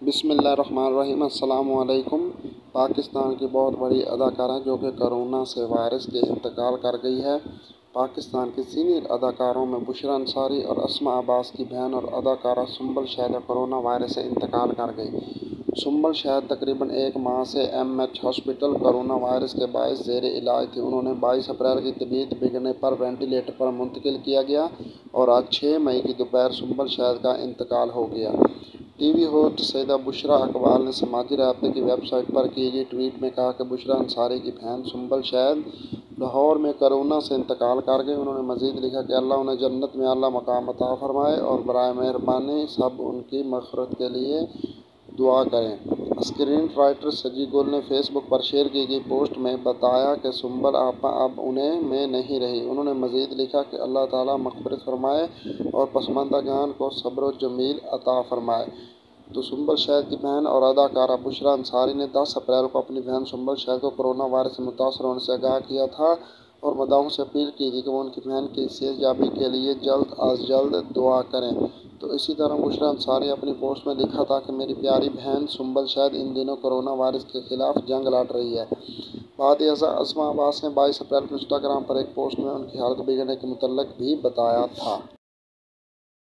بسم اللہ الرحمن الرحیم۔ السلام علیکم۔ پاکستان کی بہت بڑی اداکارہ جو کہ کرونا سے وائرس کے انتقال کر گئی ہے۔ پاکستان کی سینئر اداکاروں میں بشریٰ انصاری اور اسماء عباس کی بہن اور اداکارہ سنبل شہد کرونا وائرس سے انتقال کر گئی۔ سنبل شہد تقریباً 1 ماہ سے M H hospital corona virus کے باعث زیر علاج تھی۔ انہوں نے 22 اپریل کی طبیعت بگڑنے پر وینٹیلیٹر پر منتقل کیا گیا اور آج 6 مئی کی دوپہر سنبل شہد کا انتقال ہو گیا۔ ٹی وی ہوسٹ سیدہ بشریٰ اقبال نے سماجی رابطے کی ویب سائٹ پر کی گئی ٹویٹ میں کہا کہ بشریٰ انصاری کی بہن سنبل شہد لاہور میں کرونا سے انتقال کر گئی۔ انہوں نے مزید لکھا کہ اللہ انہیں جنت میں اعلیٰ مقام عطا فرمائے اور برائے مہربانی سب ان کی مغفرت کے لیے دعا کریں۔ اسکرین رائٹر سجی گل نے فیس بک پر شیئر کی گئی پوسٹ میں بتایا کہ سنبل آپا اب انہیں میں نہیں رہی۔ انہوں نے مزید لکھا کہ اللہ تعالیٰ مغفرت فرمائے اور پسماندگان کو صبر و جمیل عطا فرمائے۔ تو سنبل شہد کی بہن اور اداکارہ بشریٰ انصاری نے 10 اپریل کو اپنی بہن سنبل شہد کو کرونا وائرس سے متاثر ہونے سے آگاہ کیا تھا اور مداحوں سے اپیل کی تھی کہ وہ ان کی بہن کی صحت یابی کے لیے جلد از جلد دعا کریں۔ تو اسی طرح بشریٰ انصاری اپنی پوسٹ میں لکھا تھا کہ میری پیاری بہن سنبل شہد ان دنوں کرونا وائرس کے خلاف جنگ لڑ رہی ہے۔ بعد ازاں اسماء عباس نے 22 اپریل کو انسٹاگرام پر ایک پوسٹ میں ان کی حالت بگڑنے کے متعلق بھی بتایا تھا۔